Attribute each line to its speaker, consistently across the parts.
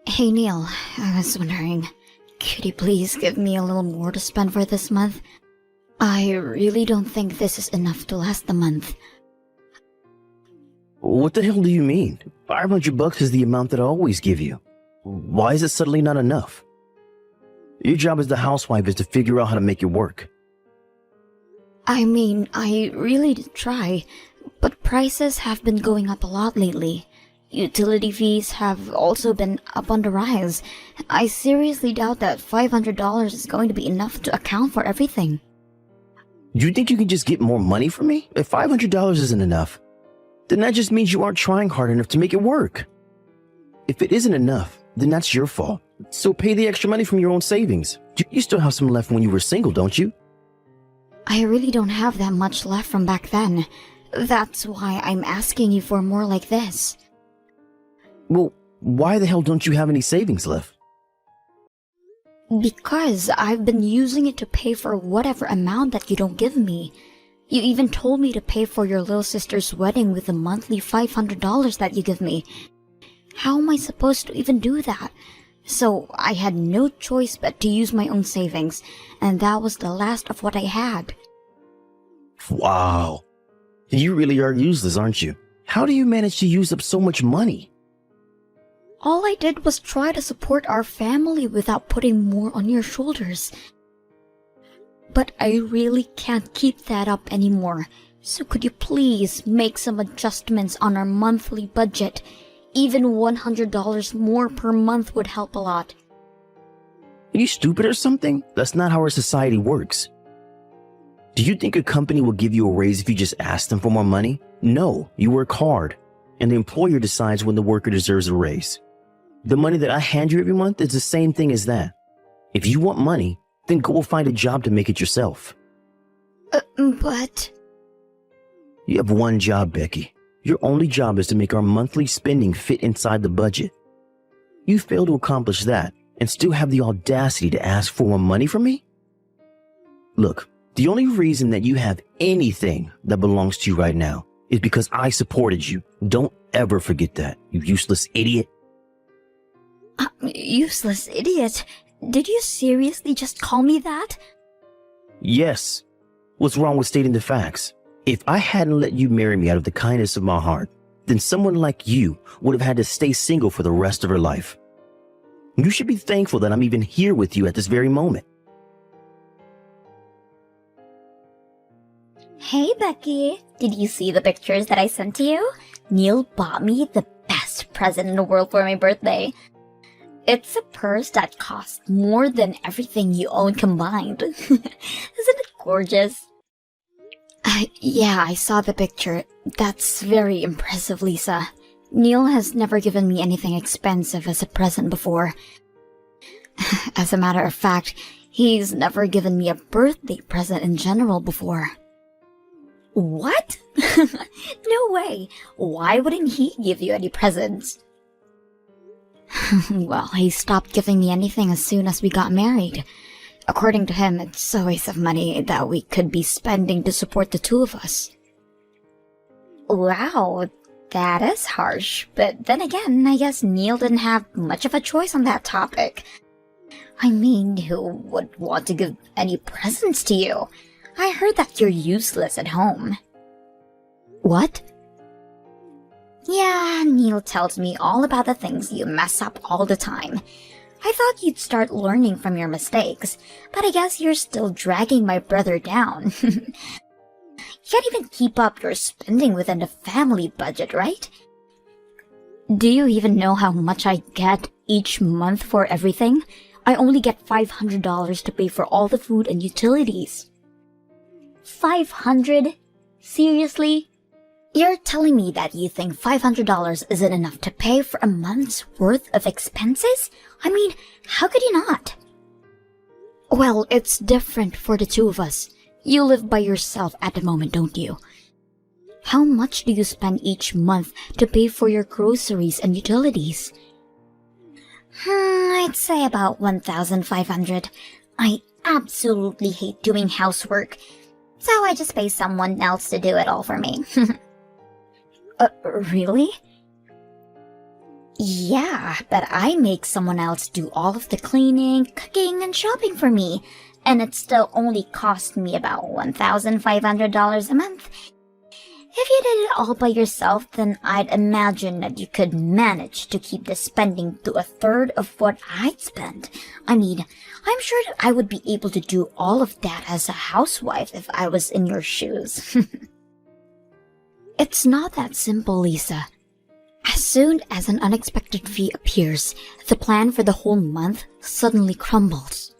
Speaker 1: Hey Neil, I was wondering, could you please give me a little more to spend for this month? I really don't think this is enough to last the month.
Speaker 2: What the hell do you mean? $500 is the amount that I always give you. Why is it suddenly not enough? Your job as the housewife is to figure out how to make it work.
Speaker 1: I mean, I really did try, but prices have been going up a lot lately. Utility fees have also been up on the rise. I seriously doubt that $500 is going to be enough to account for everything.
Speaker 2: You think you can just get more money from me? If $500 isn't enough, then that just means you aren't trying hard enough to make it work. If it isn't enough, then that's your fault. So pay the extra money from your own savings. You still have some left when you were single, don't you?
Speaker 1: I really don't have that much left from back then. That's why I'm asking you for more like this.
Speaker 2: Well, why the hell don't you have any savings left?
Speaker 1: Because I've been using it to pay for whatever amount that you don't give me. You even told me to pay for your little sister's wedding with the monthly $500 that you give me. How am I supposed to even do that? So I had no choice but to use my own savings, and that was the last of what I had.
Speaker 2: Wow. You really are useless, aren't you? How do you manage to use up so much money?
Speaker 1: All I did was try to support our family without putting more on your shoulders. But I really can't keep that up anymore. So could you please make some adjustments on our monthly budget? Even $100 more per month would help a lot.
Speaker 2: Are you stupid or something? That's not how our society works. Do you think a company will give you a raise if you just ask them for more money? No, you work hard, and the employer decides when the worker deserves a raise. The money that I hand you every month is the same thing as that. If you want money, then go find a job to make it yourself.
Speaker 1: But...
Speaker 2: You have one job, Becky. Your only job is to make our monthly spending fit inside the budget. You fail to accomplish that and still have the audacity to ask for more money from me? Look, the only reason that you have anything that belongs to you right now is because I supported you. Don't ever forget that, you useless idiot.
Speaker 1: Useless idiot? Did you seriously just call me that?
Speaker 2: Yes. What's wrong with stating the facts? If I hadn't let you marry me out of the kindness of my heart, then someone like you would have had to stay single for the rest of her life. You should be thankful that I'm even here with you at this very moment.
Speaker 3: Hey Becky, did you see the pictures that I sent to you? Neil bought me the best present in the world for my birthday. It's a purse that costs more than everything you own combined. Isn't it gorgeous?
Speaker 1: Yeah, I saw the picture. That's very impressive, Lisa. Neil has never given me anything expensive as a present before. As a matter of fact, he's never given me a birthday present in general before.
Speaker 3: What? No way. Why wouldn't he give you any presents?
Speaker 1: Well, he stopped giving me anything as soon as we got married. According to him, it's a waste of money that we could be spending to support the two of us.
Speaker 3: Wow, that is harsh. But then again, I guess Neil didn't have much of a choice on that topic. I mean, who would want to give any presents to you? I heard that you're useless at home.
Speaker 1: What?
Speaker 3: Yeah, Neil tells me all about the things you mess up all the time. I thought you'd start learning from your mistakes, but I guess you're still dragging my brother down. You can't even keep up your spending within the family budget, right?
Speaker 1: Do you even know how much I get each month for everything? I only get $500 to pay for all the food and utilities.
Speaker 3: 500? Seriously? You're telling me that you think $500 isn't enough to pay for a month's worth of expenses? I mean, how could you not?
Speaker 1: Well, it's different for the two of us. You live by yourself at the moment, don't you? How much do you spend each month to pay for your groceries and utilities?
Speaker 3: I'd say about $1,500. I absolutely hate doing housework, so I just pay someone else to do it all for me.
Speaker 1: Really?
Speaker 3: Yeah, but I make someone else do all of the cleaning, cooking, and shopping for me, and it still only cost me about $1,500 a month. If you did it all by yourself, then I'd imagine that you could manage to keep the spending to a third of what I'd spend. I mean, I'm sure that I would be able to do all of that as a housewife if I was in your shoes.
Speaker 1: It's not that simple, Lisa. As soon as an unexpected fee appears, the plan for the whole month suddenly crumbles.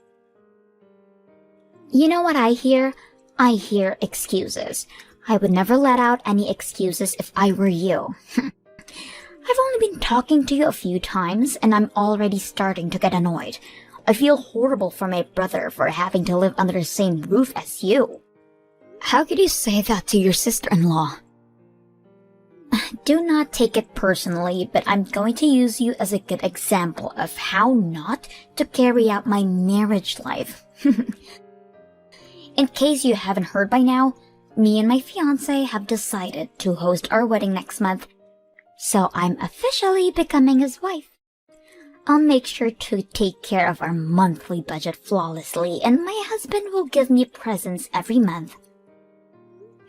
Speaker 3: You know what I hear? I hear excuses. I would never let out any excuses if I were you. I've only been talking to you a few times, and I'm already starting to get annoyed. I feel horrible for my brother for having to live under the same roof as you.
Speaker 1: How could you say that to your sister-in-law?
Speaker 3: Do not take it personally, but I'm going to use you as a good example of how not to carry out my marriage life. In case you haven't heard by now, me and my fiance have decided to host our wedding next month, so I'm officially becoming his wife. I'll make sure to take care of our monthly budget flawlessly, and my husband will give me presents every month.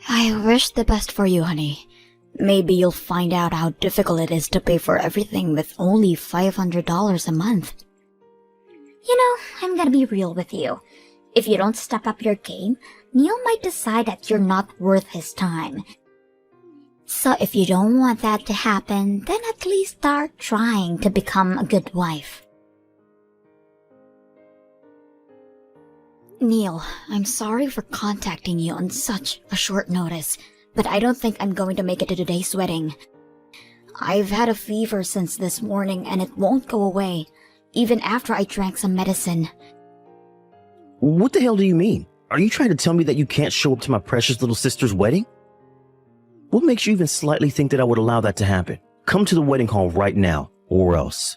Speaker 1: I wish the best for you, honey. Maybe you'll find out how difficult it is to pay for everything with only $500 a month.
Speaker 3: You know, I'm gonna be real with you. If you don't step up your game, Neil might decide that you're not worth his time. So if you don't want that to happen, then at least start trying to become a good wife.
Speaker 1: Neil, I'm sorry for contacting you on such a short notice, but I don't think I'm going to make it to today's wedding. I've had a fever since this morning and it won't go away, even after I drank some medicine.
Speaker 2: What the hell do you mean? Are you trying to tell me that you can't show up to my precious little sister's wedding? What makes you even slightly think that I would allow that to happen? Come to the wedding hall right now, or else.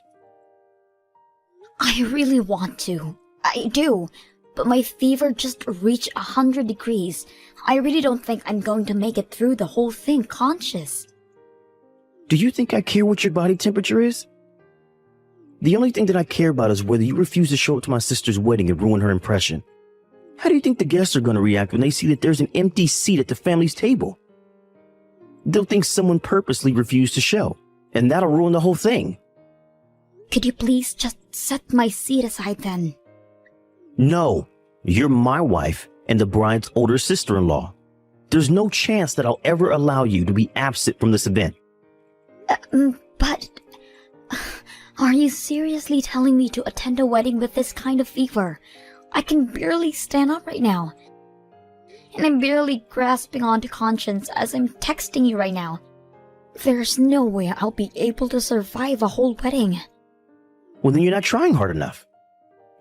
Speaker 1: I really want to. I do. But my fever just reached 100 degrees. I really don't think I'm going to make it through the whole thing conscious.
Speaker 2: Do you think I care what your body temperature is? The only thing that I care about is whether you refuse to show up to my sister's wedding and ruin her impression. How do you think the guests are going to react when they see that there's an empty seat at the family's table? They'll think someone purposely refused to show, and that'll ruin the whole thing.
Speaker 1: Could you please just set my seat aside then?
Speaker 2: No, you're my wife and the bride's older sister-in-law. There's no chance that I'll ever allow you to be absent from this event.
Speaker 1: But... Are you seriously telling me to attend a wedding with this kind of fever? I can barely stand up right now. And I'm barely grasping onto conscience as I'm texting you right now. There's no way I'll be able to survive a whole wedding.
Speaker 2: Well, then you're not trying hard enough.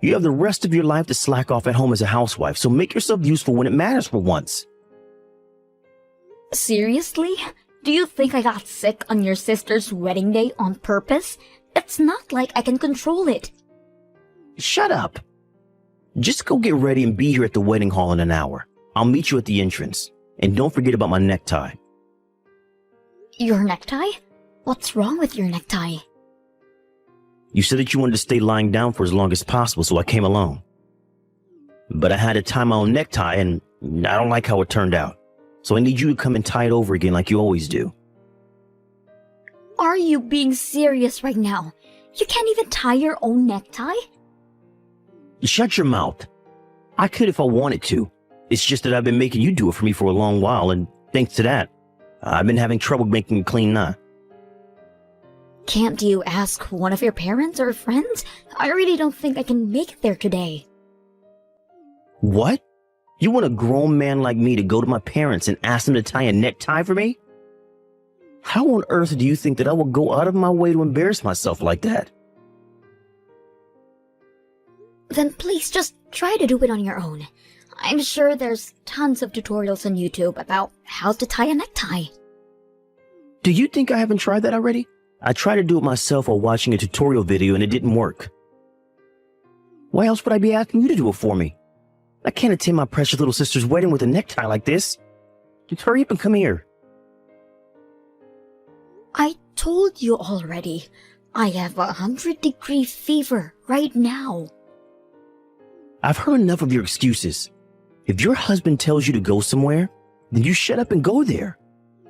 Speaker 2: You have the rest of your life to slack off at home as a housewife, so make yourself useful when it matters for once.
Speaker 1: Seriously? Do you think I got sick on your sister's wedding day on purpose? It's not like I can control it.
Speaker 2: Shut up. Just go get ready and be here at the wedding hall in an hour. I'll meet you at the entrance. And don't forget about my necktie.
Speaker 1: Your necktie? What's wrong with your necktie?
Speaker 2: You said that you wanted to stay lying down for as long as possible, so I came along. But I had to tie my own necktie, and I don't like how it turned out. So I need you to come and tie it over again like you always do.
Speaker 1: Are you being serious right now? You can't even tie your own necktie?
Speaker 2: Shut your mouth. I could if I wanted to. It's just that I've been making you do it for me for a long while, and thanks to that, I've been having trouble making a clean knot.
Speaker 1: Can't you ask one of your parents or friends? I really don't think I can make it there today.
Speaker 2: What? You want a grown man like me to go to my parents and ask them to tie a necktie for me? How on earth do you think that I will go out of my way to embarrass myself like that?
Speaker 1: Then please just try to do it on your own. I'm sure there's tons of tutorials on YouTube about how to tie a necktie.
Speaker 2: Do you think I haven't tried that already? I tried to do it myself while watching a tutorial video and it didn't work. Why else would I be asking you to do it for me? I can't attend my precious little sister's wedding with a necktie like this. Just hurry up and come here.
Speaker 1: I told you already. I have 100-degree fever right now.
Speaker 2: I've heard enough of your excuses. If your husband tells you to go somewhere, then you shut up and go there.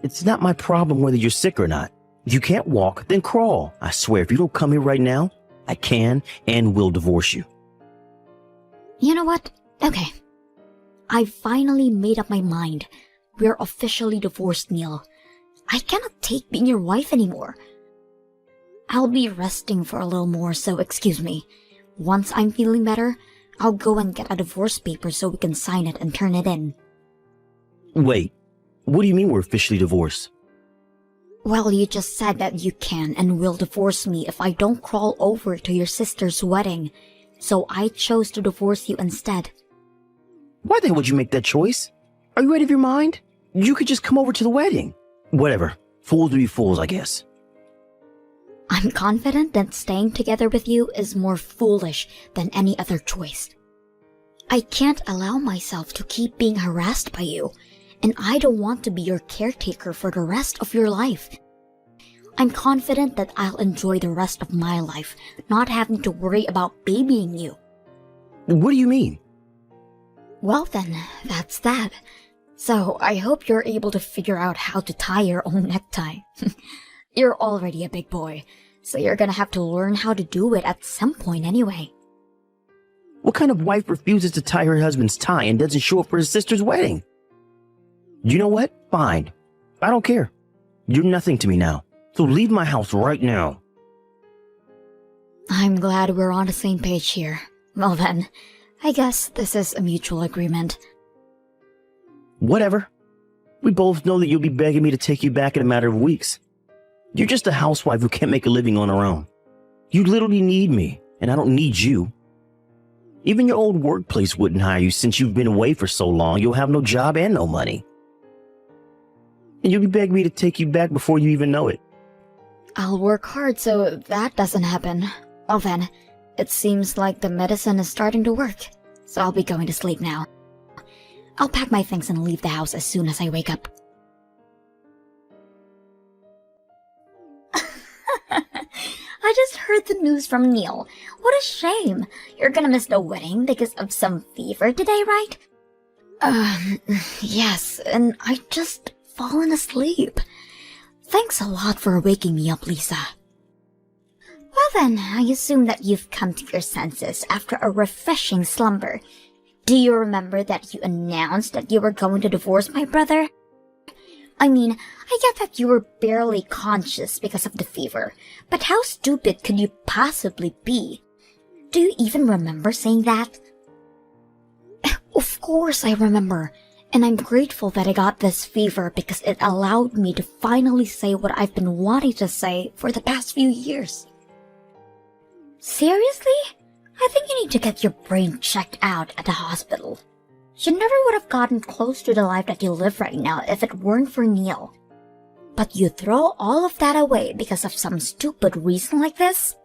Speaker 2: It's not my problem whether you're sick or not. If you can't walk, then crawl. I swear, if you don't come here right now, I can and will divorce you.
Speaker 1: You know what? Okay. I finally made up my mind. We're officially divorced, Neil. I cannot take being your wife anymore. I'll be resting for a little more, so excuse me. Once I'm feeling better, I'll go and get a divorce paper so we can sign it and turn it in.
Speaker 2: Wait, what do you mean we're officially divorced?
Speaker 1: Well, you just said that you can and will divorce me if I don't crawl over to your sister's wedding. So I chose to divorce you instead.
Speaker 2: Why the hell would you make that choice? Are you out of your mind? You could just come over to the wedding. Whatever. Fools will be fools, I guess.
Speaker 1: I'm confident that staying together with you is more foolish than any other choice. I can't allow myself to keep being harassed by you, and I don't want to be your caretaker for the rest of your life. I'm confident that I'll enjoy the rest of my life, not having to worry about babying you.
Speaker 2: What do you mean?
Speaker 1: Well then, that's that. So I hope you're able to figure out how to tie your own necktie. You're already a big boy, so you're gonna have to learn how to do it at some point anyway.
Speaker 2: What kind of wife refuses to tie her husband's tie and doesn't show up for his sister's wedding? You know what? Fine. I don't care. You're nothing to me now, so leave my house right now.
Speaker 1: I'm glad we're on the same page here. Well then, I guess this is a mutual agreement.
Speaker 2: Whatever. We both know that you'll be begging me to take you back in a matter of weeks. You're just a housewife who can't make a living on her own. You literally need me, and I don't need you. Even your old workplace wouldn't hire you since you've been away for so long. You'll have no job and no money. And you'll be begging me to take you back before you even know it.
Speaker 1: I'll work hard so that doesn't happen. Well then, it seems like the medicine is starting to work, so I'll be going to sleep now. I'll pack my things and leave the house as soon as I wake up.
Speaker 3: I just heard the news from Neil. What a shame. You're gonna miss the wedding because of some fever today, right?
Speaker 1: Yes, and I just fallen asleep. Thanks a lot for waking me up, Lisa.
Speaker 3: Well then, I assume that you've come to your senses after a refreshing slumber. Do you remember that you announced that you were going to divorce my brother? I mean, I get that you were barely conscious because of the fever, but how stupid could you possibly be? Do you even remember saying that?
Speaker 1: Of course I remember, and I'm grateful that I got this fever because it allowed me to finally say what I've been wanting to say for the past few years.
Speaker 3: Seriously? I think you need to get your brain checked out at the hospital. You never would have gotten close to the life that you live right now if it weren't for Neil. But you throw all of that away because of some stupid reason like this?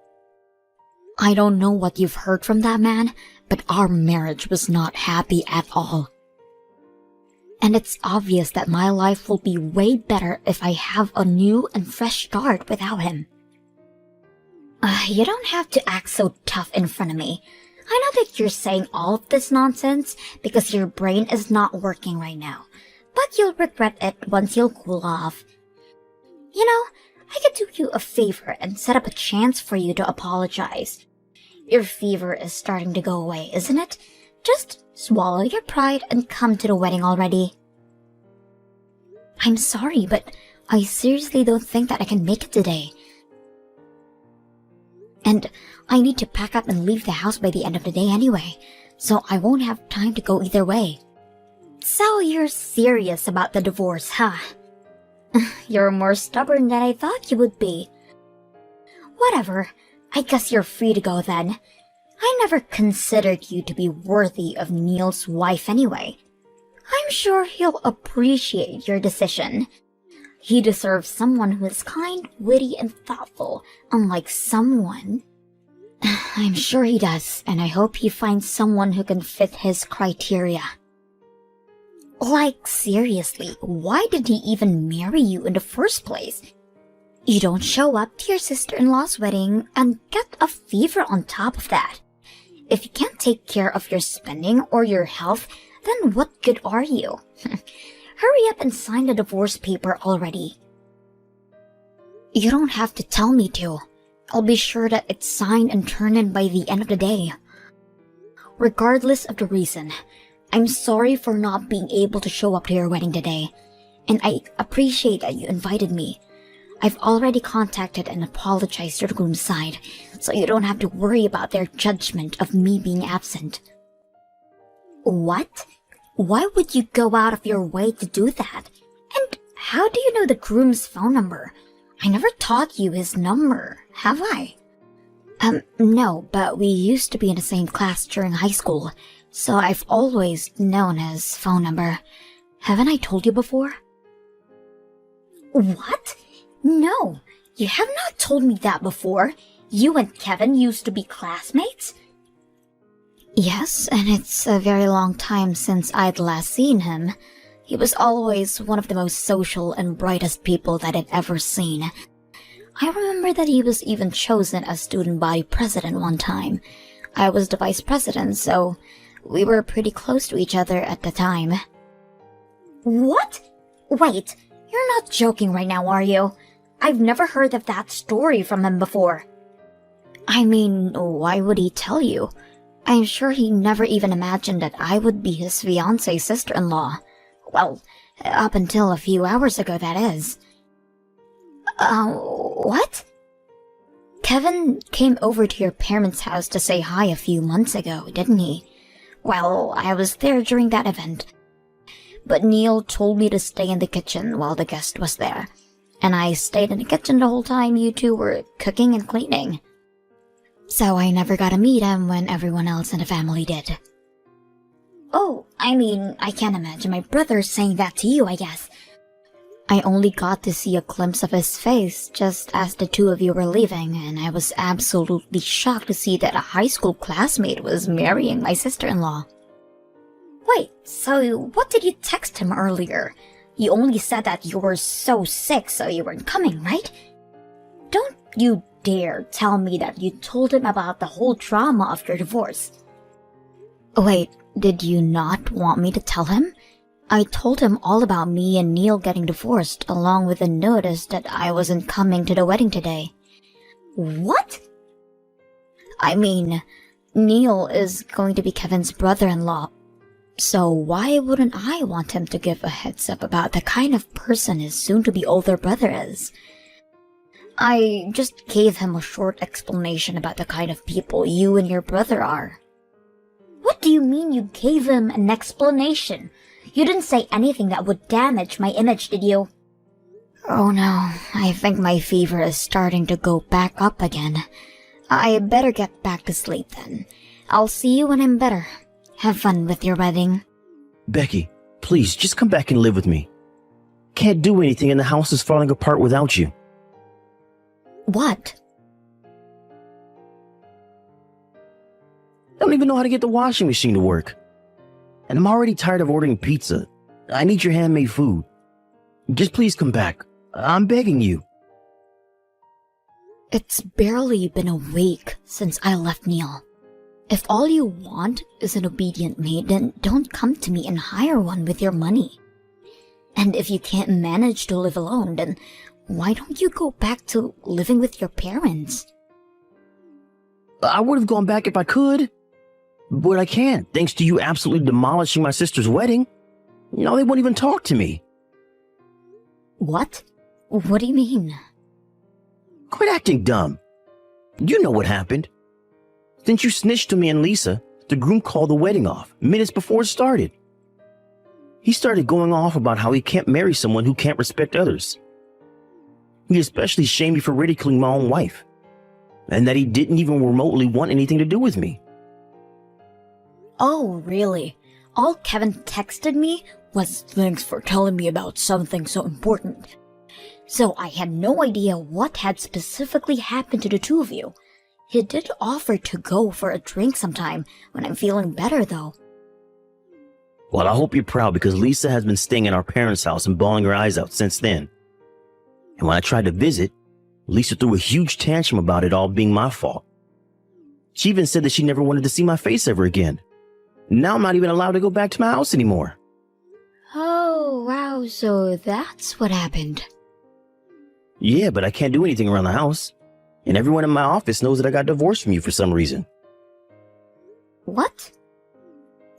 Speaker 1: I don't know what you've heard from that man, but our marriage was not happy at all. And it's obvious that my life will be way better if I have a new and fresh start without him.
Speaker 3: You don't have to act so tough in front of me. I know that you're saying all of this nonsense because your brain is not working right now, but you'll regret it once you'll cool off. You know, I could do you a favor and set up a chance for you to apologize. Your fever is starting to go away, isn't it? Just swallow your pride and come to the wedding already.
Speaker 1: I'm sorry, but I seriously don't think that I can make it today. And I need to pack up and leave the house by the end of the day anyway, so I won't have time to go either way.
Speaker 3: So you're serious about the divorce, huh? You're more stubborn than I thought you would be. Whatever, I guess you're free to go then. I never considered you to be worthy of Neil's wife anyway. I'm sure he'll appreciate your decision. He deserves someone who is kind, witty, and thoughtful, unlike someone.
Speaker 1: I'm sure he does, and I hope he finds someone who can fit his criteria.
Speaker 3: Like, seriously, why did he even marry you in the first place? You don't show up to your sister-in-law's wedding and get a fever on top of that. If you can't take care of your spending or your health, then what good are you? Hurry up and sign the divorce paper already. You don't have to tell me to. I'll be sure that it's signed and turned in by the end of the day. Regardless of the reason, I'm sorry for not being able to show up to your wedding today, and I appreciate that you invited me. I've already contacted and apologized to the groom's side, so you don't have to worry about their judgment of me being absent. What? Why would you go out of your way to do that? And how do you know the groom's phone number? I never taught you his number, have I? No, but we used to be in the same class during high school, so I've always known his phone number. Haven't I told you before? What? No, you have not told me that before. You and Kevin used to be classmates?
Speaker 1: Yes, and it's a very long time since I'd last seen him. He was always one of the most social and brightest people that I'd ever seen. I remember that he was even chosen as student body president one time. I was the vice president, so we were pretty close to each other at the time.
Speaker 3: What? Wait, you're not joking right now, are you? I've never heard of that story from him before.
Speaker 1: I mean, why would he tell you? I'm sure he never even imagined that I would be his fiancé's sister-in-law. Well, up until a few hours ago, that is.
Speaker 3: What?
Speaker 1: Kevin came over to your parents' house to say hi a few months ago, didn't he? Well, I was there during that event. But Neil told me to stay in the kitchen while the guest was there. And I stayed in the kitchen the whole time you two were cooking and cleaning. So I never got to meet him when everyone else in the family did.
Speaker 3: Oh, I mean, I can't imagine my brother saying that to you, I guess.
Speaker 1: I only got to see a glimpse of his face just as the two of you were leaving, and I was absolutely shocked to see that a high school classmate was marrying my sister-in-law.
Speaker 3: Wait, so what did you text him earlier? You only said that you were so sick so you weren't coming, right? Don't you dare tell me that you told him about the whole drama of your divorce.
Speaker 1: Wait, did you not want me to tell him? I told him all about me and Neil getting divorced, along with a notice that I wasn't coming to the wedding today.
Speaker 3: What?
Speaker 1: I mean, Neil is going to be Kevin's brother-in-law, so why wouldn't I want him to give a heads up about the kind of person his soon-to-be older brother is? I just gave him a short explanation about the kind of people you and your brother are.
Speaker 3: What do you mean you gave him an explanation? You didn't say anything that would damage my image, did you?
Speaker 1: Oh no, I think my fever is starting to go back up again. I better get back to sleep then. I'll see you when I'm better. Have fun with your wedding.
Speaker 2: Becky, please, just come back and live with me. Can't do anything and the house is falling apart without you.
Speaker 1: What?
Speaker 2: I don't even know how to get the washing machine to work. And I'm already tired of ordering pizza. I need your handmade food. Just please come back. I'm begging you.
Speaker 1: It's barely been a week since I left Neil. If all you want is an obedient maid, then don't come to me and hire one with your money. And if you can't manage to live alone, then why don't you go back to living with your parents?
Speaker 2: I would have gone back if I could. But I can't, thanks to you absolutely demolishing my sister's wedding. They won't even talk to me.
Speaker 1: What? What do you mean?
Speaker 2: Quit acting dumb. You know what happened. Since you snitched to me and Lisa, the groom called the wedding off minutes before it started. He started going off about how he can't marry someone who can't respect others. He especially shamed me for ridiculing my own wife, and that he didn't even remotely want anything to do with me.
Speaker 3: Oh, really? All Kevin texted me was thanks for telling me about something so important. So I had no idea what had specifically happened to the two of you. He did offer to go for a drink sometime when I'm feeling better, though.
Speaker 2: Well, I hope you're proud because Lisa has been staying at our parents' house and bawling her eyes out since then. And when I tried to visit, Lisa threw a huge tantrum about it all being my fault. She even said that she never wanted to see my face ever again. Now I'm not even allowed to go back to my house anymore.
Speaker 1: Oh, wow, so that's what happened.
Speaker 2: Yeah, but I can't do anything around the house. And everyone in my office knows that I got divorced from you for some reason.
Speaker 1: What?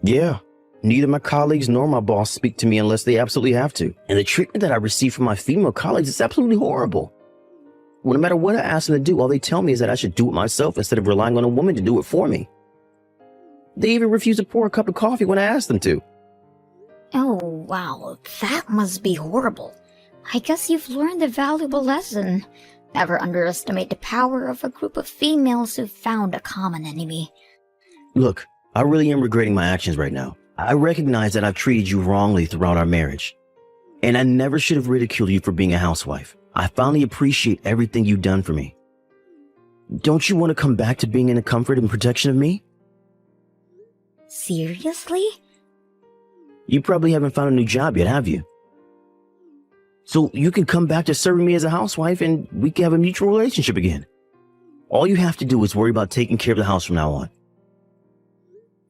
Speaker 2: Yeah. Neither my colleagues nor my boss speak to me unless they absolutely have to. And the treatment that I receive from my female colleagues is absolutely horrible. Well, no matter what I ask them to do, all they tell me is that I should do it myself instead of relying on a woman to do it for me. They even refuse to pour a cup of coffee when I ask them to.
Speaker 1: Oh, wow, that must be horrible. I guess you've learned a valuable lesson. Never underestimate the power of a group of females who've found a common enemy.
Speaker 2: Look, I really am regretting my actions right now. I recognize that I've treated you wrongly throughout our marriage. And I never should have ridiculed you for being a housewife. I finally appreciate everything you've done for me. Don't you want to come back to being in the comfort and protection of me?
Speaker 1: Seriously?
Speaker 2: You probably haven't found a new job yet, have you? So you can come back to serving me as a housewife and we can have a mutual relationship again. All you have to do is worry about taking care of the house from now on.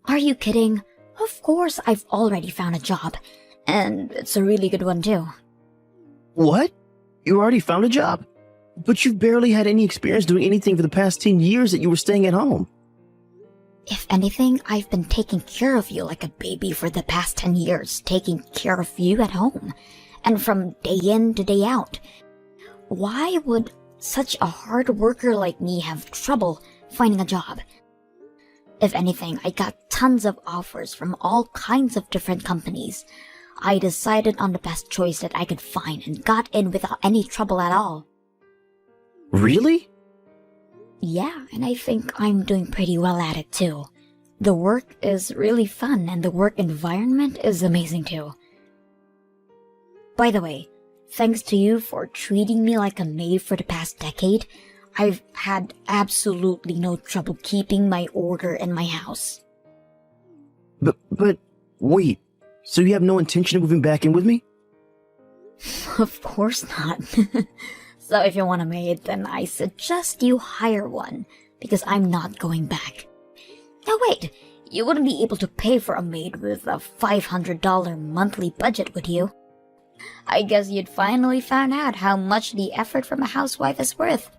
Speaker 1: Are you kidding? Of course I've already found a job. And it's a really good one too.
Speaker 2: What? You already found a job? But you've barely had any experience doing anything for the past 10 years that you were staying at home.
Speaker 1: If anything, I've been taking care of you like a baby for the past 10 years, taking care of you at home. And from day in to day out. Why would such a hard worker like me have trouble finding a job? If anything, I got tons of offers from all kinds of different companies. I decided on the best choice that I could find and got in without any trouble at all.
Speaker 2: Really?
Speaker 1: Yeah, and I think I'm doing pretty well at it too. The work is really fun and the work environment is amazing too. By the way, thanks to you for treating me like a maid for the past decade, I've had absolutely no trouble keeping my order in my house.
Speaker 2: But, wait, so you have no intention of moving back in with me?
Speaker 1: Of course not. So if you want a maid, then I suggest you hire one, because I'm not going back. Now wait, you wouldn't be able to pay for a maid with a $500 monthly budget, would you? I guess you'd finally found out how much the effort from a housewife is worth.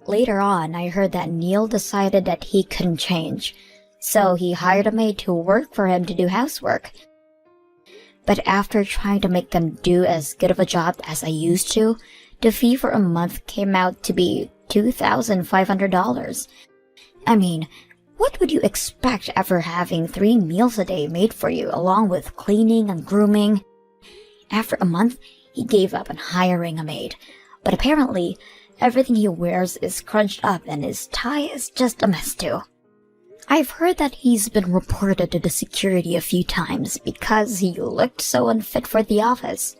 Speaker 1: Later on, I heard that Neil decided that he couldn't change, so he hired a maid to work for him to do housework. But after trying to make them do as good of a job as I used to, the fee for a month came out to be $2,500. I mean, what would you expect after having 3 meals a day made for you, along with cleaning and grooming? After a month, he gave up on hiring a maid, but apparently, everything he wears is crunched up and his tie is just a mess too. I've heard that he's been reported to the security a few times because he looked so unfit for the office.